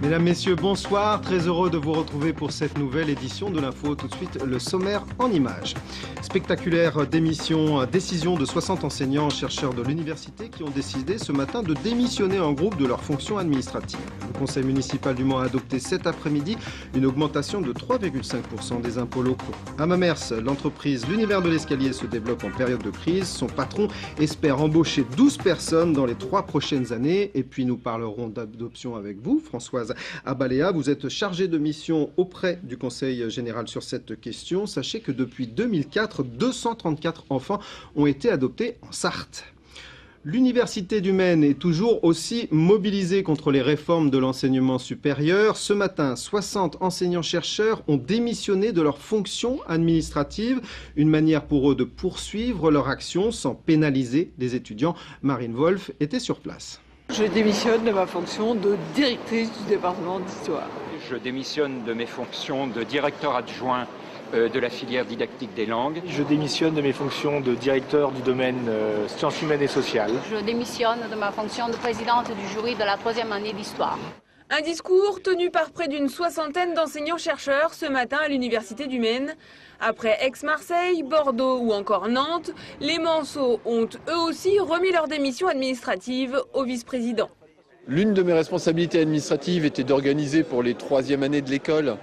Mesdames, Messieurs, bonsoir. Très heureux de vous retrouver pour cette nouvelle édition de l'Info. Tout de suite, le sommaire en images. Spectaculaire décision de 60 enseignants, chercheurs de l'université qui ont décidé ce matin de démissionner en groupe de leurs fonctions administratives. Le conseil municipal du Mans a adopté cet après-midi une augmentation de 3,5% des impôts locaux. À Mamers, l'entreprise L'Univers de l'Escalier se développe en période de crise. Son patron espère embaucher 12 personnes dans les 3 prochaines années. Et puis nous parlerons d'adoption avec vous, Françoise Abaléa. Vous êtes chargée de mission auprès du Conseil général sur cette question. Sachez que depuis 2004, 234 enfants ont été adoptés en Sarthe. L'Université du Maine est toujours aussi mobilisée contre les réformes de l'enseignement supérieur. Ce matin, 60 enseignants-chercheurs ont démissionné de leurs fonctions administratives, une manière pour eux de poursuivre leur action sans pénaliser les étudiants. Marine Wolf était sur place. Je démissionne de ma fonction de directrice du département d'histoire. Je démissionne de mes fonctions de directeur adjoint de la filière didactique des langues. Je démissionne de mes fonctions de directeur du domaine sciences humaines et sociales. Je démissionne de ma fonction de présidente du jury de la 3e année d'histoire. Un discours tenu par près d'une soixantaine d'enseignants-chercheurs ce matin à l'Université du Maine. Après Aix-Marseille, Bordeaux ou encore Nantes, les Manceaux ont eux aussi remis leur démission administrative au vice-président. L'une de mes responsabilités administratives était d'organiser pour les 3e années de l'école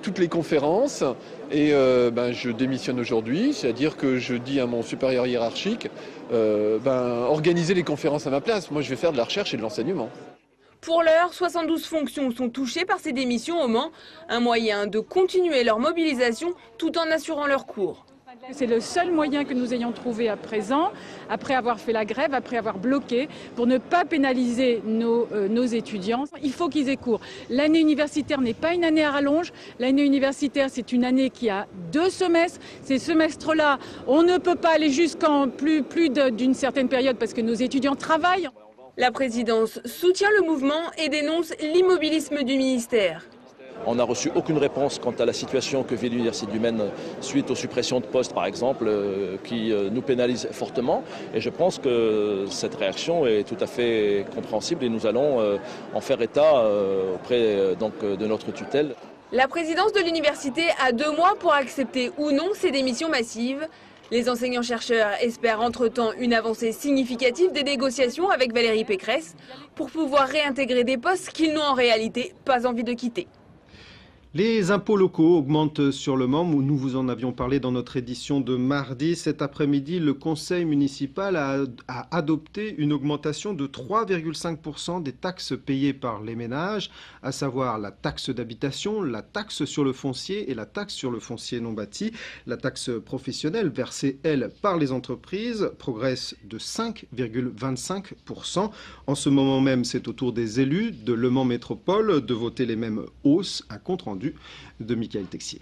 toutes les conférences et je démissionne aujourd'hui, c'est-à-dire que je dis à mon supérieur hiérarchique organiser les conférences à ma place. Moi je vais faire de la recherche et de l'enseignement. Pour l'heure, 72 fonctions sont touchées par ces démissions au Mans, un moyen de continuer leur mobilisation tout en assurant leur cours. C'est le seul moyen que nous ayons trouvé à présent, après avoir fait la grève, après avoir bloqué, pour ne pas pénaliser nos étudiants. Il faut qu'ils aient cours. L'année universitaire n'est pas une année à rallonge. L'année universitaire, c'est une année qui a 2 semestres. Ces semestres-là, on ne peut pas aller jusqu'en plus d'une certaine période parce que nos étudiants travaillent. La présidence soutient le mouvement et dénonce l'immobilisme du ministère. On n'a reçu aucune réponse quant à la situation que vit l'Université du Maine suite aux suppressions de postes, par exemple, qui nous pénalisent fortement. Et je pense que cette réaction est tout à fait compréhensible et nous allons en faire état auprès de notre tutelle. La présidence de l'université a 2 mois pour accepter ou non ces démissions massives. Les enseignants-chercheurs espèrent entre-temps une avancée significative des négociations avec Valérie Pécresse pour pouvoir réintégrer des postes qu'ils n'ont en réalité pas envie de quitter. Les impôts locaux augmentent sur le Mans, où nous vous en avions parlé dans notre édition de mardi. Cet après-midi, le conseil municipal a adopté une augmentation de 3,5% des taxes payées par les ménages, à savoir la taxe d'habitation, la taxe sur le foncier et la taxe sur le foncier non bâti. La taxe professionnelle versée, elle, par les entreprises progresse de 5,25%. En ce moment même, c'est au tour des élus de Le Mans Métropole de voter les mêmes hausses, un compte-rendu de Michael Texier.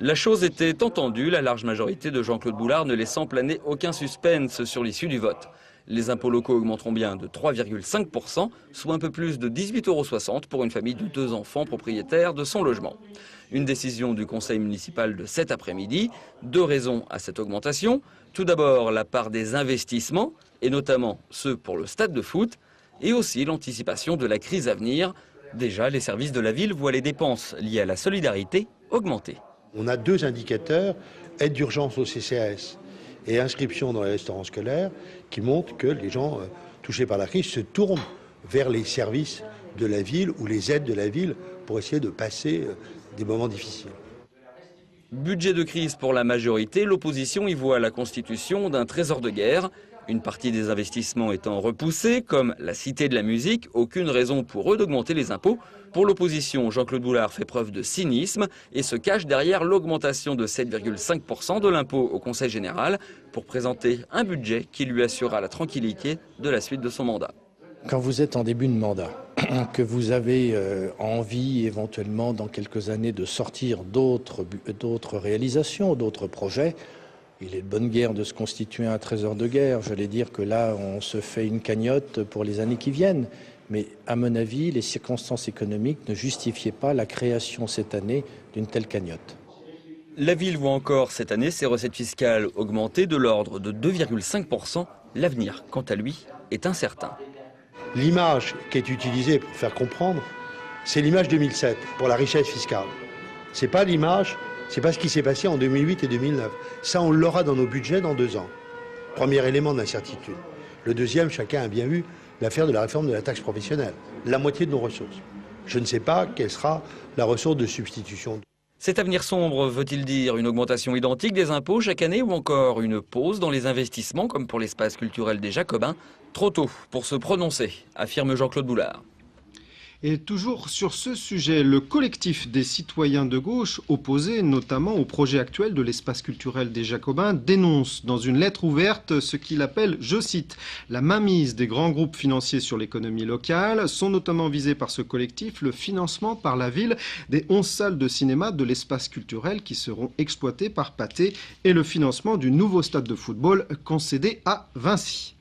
La chose était entendue, la large majorité de Jean-Claude Boulard ne laissant planer aucun suspense sur l'issue du vote. Les impôts locaux augmenteront bien de 3,5%, soit un peu plus de 18,60 € pour une famille de 2 enfants propriétaires de son logement. Une décision du conseil municipal de cet après-midi. 2 raisons à cette augmentation. Tout d'abord, la part des investissements, et notamment ceux pour le stade de foot, et aussi l'anticipation de la crise à venir. Déjà, les services de la ville voient les dépenses liées à la solidarité augmenter. On a 2 indicateurs, aide d'urgence au CCAS et inscription dans les restaurants scolaires, qui montrent que les gens touchés par la crise se tournent vers les services de la ville ou les aides de la ville pour essayer de passer des moments difficiles. Budget de crise pour la majorité, l'opposition y voit la constitution d'un trésor de guerre. Une partie des investissements étant repoussés, comme la Cité de la musique, aucune raison pour eux d'augmenter les impôts. Pour l'opposition, Jean-Claude Boulard fait preuve de cynisme et se cache derrière l'augmentation de 7,5% de l'impôt au Conseil général pour présenter un budget qui lui assurera la tranquillité de la suite de son mandat. Quand vous êtes en début de mandat, que vous avez envie éventuellement dans quelques années de sortir d'autres réalisations, d'autres projets, il est de bonne guerre de se constituer un trésor de guerre. J'allais dire que là, on se fait une cagnotte pour les années qui viennent. Mais à mon avis, les circonstances économiques ne justifiaient pas la création cette année d'une telle cagnotte. La ville voit encore cette année ses recettes fiscales augmenter de l'ordre de 2,5%. L'avenir, quant à lui, est incertain. L'image qui est utilisée pour faire comprendre, c'est l'image 2007 pour la richesse fiscale. C'est pas l'image, c'est pas ce qui s'est passé en 2008 et 2009. Ça, on l'aura dans nos budgets dans 2 ans. Premier élément d'incertitude. Le deuxième, chacun a bien vu l'affaire de la réforme de la taxe professionnelle. La moitié de nos ressources. Je ne sais pas quelle sera la ressource de substitution. Cet avenir sombre veut-il dire une augmentation identique des impôts chaque année ou encore une pause dans les investissements comme pour l'espace culturel des Jacobins? Trop tôt pour se prononcer, affirme Jean-Claude Boulard. Et toujours sur ce sujet, le collectif des citoyens de gauche, opposé notamment au projet actuel de l'espace culturel des Jacobins, dénonce dans une lettre ouverte ce qu'il appelle, je cite, la mainmise des grands groupes financiers sur l'économie locale. Sont notamment visés par ce collectif le financement par la ville des 11 salles de cinéma de l'espace culturel qui seront exploitées par Pathé et le financement du nouveau stade de football concédé à Vinci.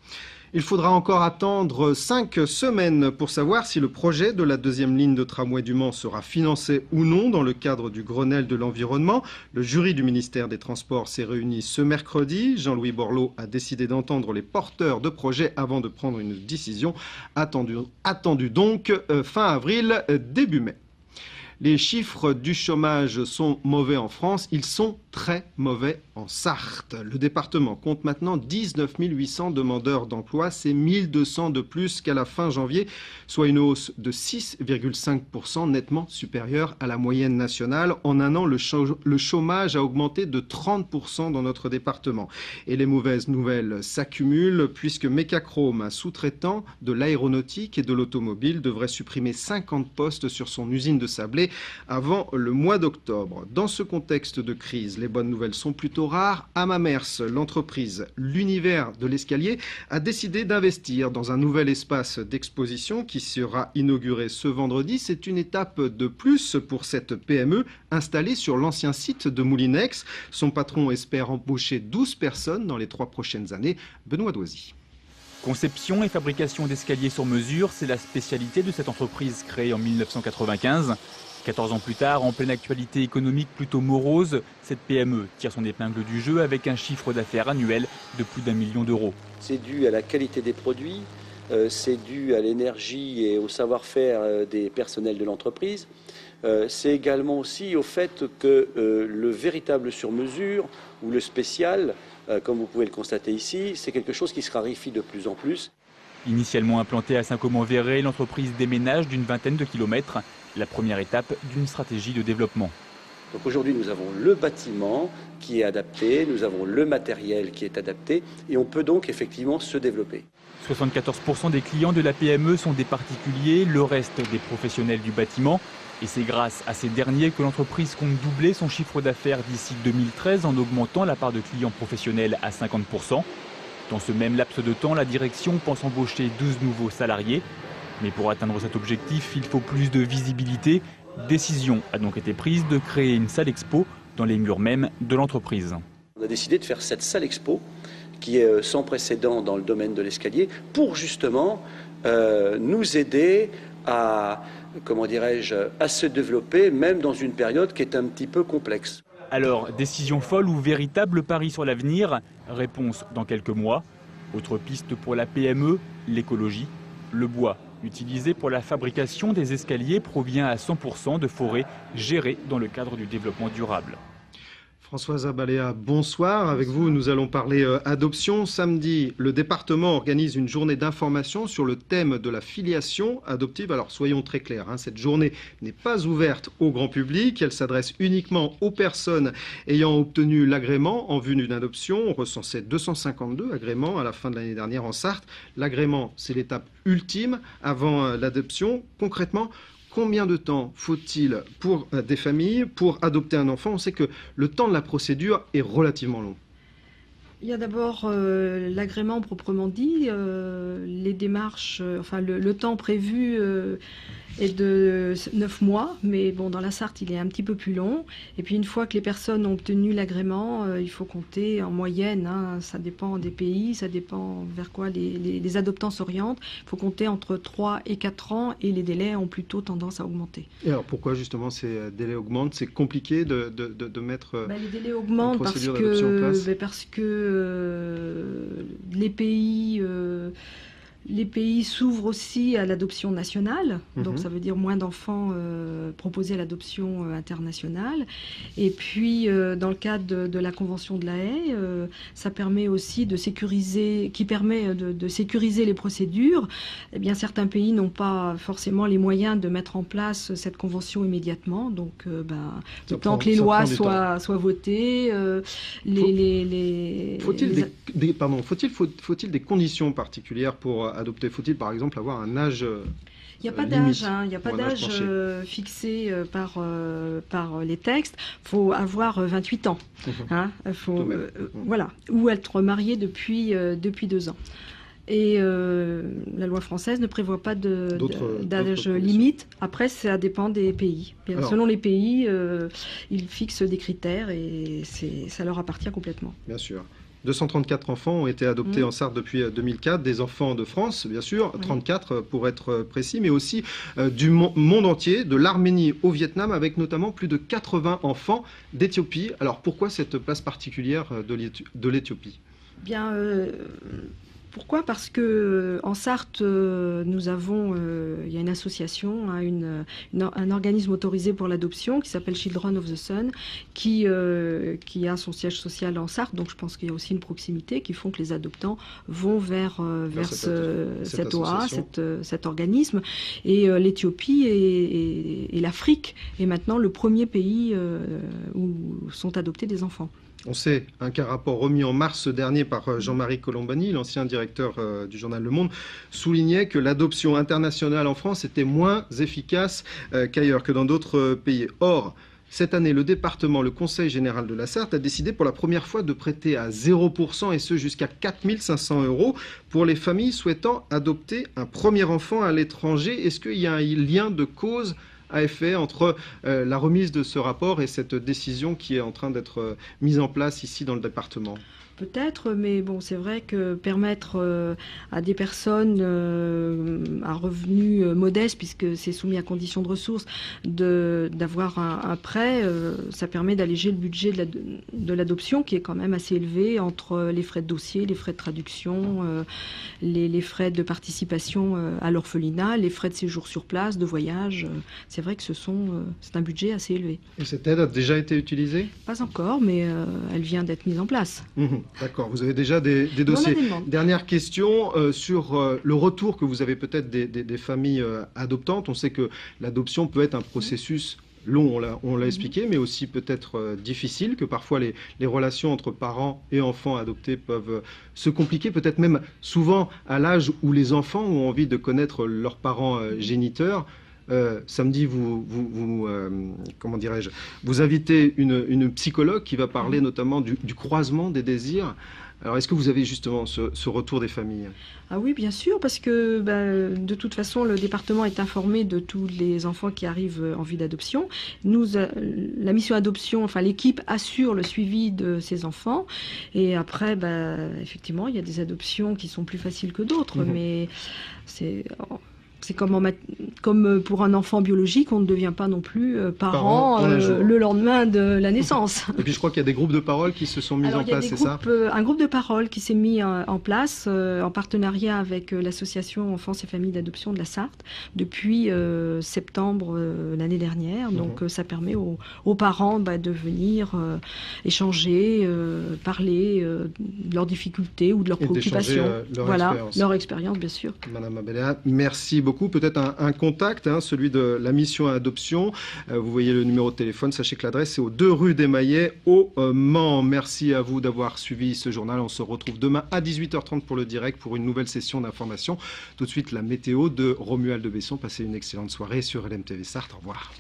Il faudra encore attendre 5 semaines pour savoir si le projet de la 2e ligne de tramway du Mans sera financé ou non dans le cadre du Grenelle de l'environnement. Le jury du ministère des Transports s'est réuni ce mercredi. Jean-Louis Borloo a décidé d'entendre les porteurs de projets avant de prendre une décision attendue donc fin avril, début mai. Les chiffres du chômage sont mauvais en France, ils sont très mauvais en Sarthe. Le département compte maintenant 19 800 demandeurs d'emploi, c'est 1200 de plus qu'à la fin janvier, soit une hausse de 6,5% nettement supérieure à la moyenne nationale. En un an, le chômage a augmenté de 30% dans notre département. Et les mauvaises nouvelles s'accumulent puisque Mecachrome, un sous-traitant de l'aéronautique et de l'automobile, devrait supprimer 50 postes sur son usine de Sablé avant le mois d'octobre. Dans ce contexte de crise, les bonnes nouvelles sont plutôt rares. Amamers, l'entreprise L'Univers de l'Escalier, a décidé d'investir dans un nouvel espace d'exposition qui sera inauguré ce vendredi. C'est une étape de plus pour cette PME installée sur l'ancien site de Moulinex. Son patron espère embaucher 12 personnes dans les 3 prochaines années. Benoît Doisy. Conception et fabrication d'escaliers sur mesure, c'est la spécialité de cette entreprise créée en 1995. 14 ans plus tard, en pleine actualité économique plutôt morose, cette PME tire son épingle du jeu avec un chiffre d'affaires annuel de plus d'1 million d'euros. C'est dû à la qualité des produits, c'est dû à l'énergie et au savoir-faire des personnels de l'entreprise. C'est également aussi au fait que le véritable sur-mesure ou le spécial, comme vous pouvez le constater ici, c'est quelque chose qui se raréfie de plus en plus. Initialement implantée à Saint-Comment-Véret, l'entreprise déménage d'une vingtaine de kilomètres, la première étape d'une stratégie de développement. Donc aujourd'hui, nous avons le bâtiment qui est adapté, nous avons le matériel qui est adapté et on peut donc effectivement se développer. 74% des clients de la PME sont des particuliers, le reste des professionnels du bâtiment. Et c'est grâce à ces derniers que l'entreprise compte doubler son chiffre d'affaires d'ici 2013 en augmentant la part de clients professionnels à 50%. Dans ce même laps de temps, la direction pense embaucher 12 nouveaux salariés. Mais pour atteindre cet objectif, il faut plus de visibilité. Décision a donc été prise de créer une salle expo dans les murs même de l'entreprise. On a décidé de faire cette salle expo qui est sans précédent dans le domaine de l'escalier pour justement nous aider à, à se développer même dans une période qui est un petit peu complexe. Alors, décision folle ou véritable pari sur l'avenir? Réponse dans quelques mois. Autre piste pour la PME, l'écologie. Le bois utilisé pour la fabrication des escaliers provient à 100% de forêts gérées dans le cadre du développement durable. Françoise Abaléa, bonsoir. Avec vous, nous allons parler adoption. Samedi, le département organise une journée d'information sur le thème de la filiation adoptive. Alors, soyons très clairs, cette journée n'est pas ouverte au grand public. Elle s'adresse uniquement aux personnes ayant obtenu l'agrément en vue d'une adoption. On recensait 252 agréments à la fin de l'année dernière en Sarthe. L'agrément, c'est l'étape ultime avant l'adoption. Concrètement, combien de temps faut-il pour des familles pour adopter un enfant? On sait que le temps de la procédure est relativement long. Il y a d'abord l'agrément proprement dit, les démarches, le temps prévu est de 9 mois, mais bon, dans la Sarthe, il est un petit peu plus long. Et puis une fois que les personnes ont obtenu l'agrément, il faut compter en moyenne, ça dépend des pays, ça dépend vers quoi les adoptants s'orientent. Il faut compter entre 3 et 4 ans et les délais ont plutôt tendance à augmenter. Et alors pourquoi justement ces délais augmentent? C'est compliqué de mettre les délais augmentent une procédure d'adoption en place parce que les pays Les pays s'ouvrent aussi à l'adoption nationale, donc ça veut dire moins d'enfants proposés à l'adoption internationale. Et puis, dans le cadre de la Convention de la Haye, ça permet aussi de sécuriser, de sécuriser les procédures. Eh bien, certains pays n'ont pas forcément les moyens de mettre en place cette convention immédiatement. Donc, le temps que les lois soient votées, faut-il des conditions particulières pour adopter? Faut-il par exemple avoir un âge Il n'y a pas d'âge, il n'y a pas d'âge fixé par les textes. Il faut avoir 28 ans, voilà, ou être marié depuis 2 ans. Et la loi française ne prévoit pas d'âge limite. Après, ça dépend des pays. Alors, selon les pays, ils fixent des critères et ça leur appartient complètement. Bien sûr. 234 enfants ont été adoptés en Sarthe depuis 2004, des enfants de France, bien sûr, 34 pour être précis, mais aussi du monde entier, de l'Arménie au Vietnam, avec notamment plus de 80 enfants d'Éthiopie. Alors pourquoi cette place particulière de l'Éthiopie? Bien, pourquoi? Parce que en Sarthe, nous avons, il y a une association, un organisme autorisé pour l'adoption qui s'appelle Children of the Sun, qui a son siège social en Sarthe. Donc je pense qu'il y a aussi une proximité qui font que les adoptants vont vers cette OA, cet organisme. Et l'Éthiopie et l'Afrique est maintenant le premier pays où sont adoptés des enfants. On sait qu'un rapport remis en mars dernier par Jean-Marie Colombani, l'ancien directeur du journal Le Monde, soulignait que l'adoption internationale en France était moins efficace qu'ailleurs, que dans d'autres pays. Or, cette année, le département, le Conseil général de la Sarthe, a décidé pour la première fois de prêter à 0%, et ce jusqu'à 4 500 € pour les familles souhaitant adopter un premier enfant à l'étranger. Est-ce qu'il y a un lien de cause à effet entre la remise de ce rapport et cette décision qui est en train d'être mise en place ici dans le département? Peut-être, mais bon, c'est vrai que permettre à des personnes à revenus modestes, puisque c'est soumis à conditions de ressources, d'avoir un prêt, ça permet d'alléger le budget de l'adoption, qui est quand même assez élevé, entre les frais de dossier, les frais de traduction, les frais de participation à l'orphelinat, les frais de séjour sur place, de voyage. C'est vrai que c'est un budget assez élevé. Et cette aide a déjà été utilisée? Pas encore, mais elle vient d'être mise en place. D'accord, vous avez déjà des dossiers. Dernière question sur le retour que vous avez peut-être des familles adoptantes. On sait que l'adoption peut être un processus long, on l'a expliqué, mais aussi peut-être difficile, que parfois les relations entre parents et enfants adoptés peuvent se compliquer, peut-être même souvent à l'âge où les enfants ont envie de connaître leurs parents géniteurs. Samedi, comment dirais-je, vous invitez une psychologue qui va parler notamment du croisement des désirs. Alors, est-ce que vous avez justement ce retour des familles? Ah oui, bien sûr, parce que de toute façon, le département est informé de tous les enfants qui arrivent en vue d'adoption. La mission adoption, enfin l'équipe assure le suivi de ces enfants. Et après, effectivement, il y a des adoptions qui sont plus faciles que d'autres, mais c'est comme pour un enfant biologique, on ne devient pas non plus parent le lendemain de la naissance. Et puis je crois qu'il y a des groupes de parole qui se sont mis en place, c'est ça? Un groupe de parole qui s'est mis en place en partenariat avec l'association Enfance et Familles d'Adoption de la Sarthe depuis septembre l'année dernière. Donc ça permet aux parents de venir échanger, parler de leurs difficultés ou de leurs préoccupations. Leur expérience, bien sûr. Madame Abéléa, merci beaucoup. Peut-être un contact, celui de la mission adoption. Vous voyez le numéro de téléphone. Sachez que l'adresse est aux 2 rue des Maillets au Mans. Merci à vous d'avoir suivi ce journal. On se retrouve demain à 18h30 pour le direct pour une nouvelle session d'information. Tout de suite, la météo de Romuald de Besson. Passez une excellente soirée sur LMTV Sarthe. Au revoir.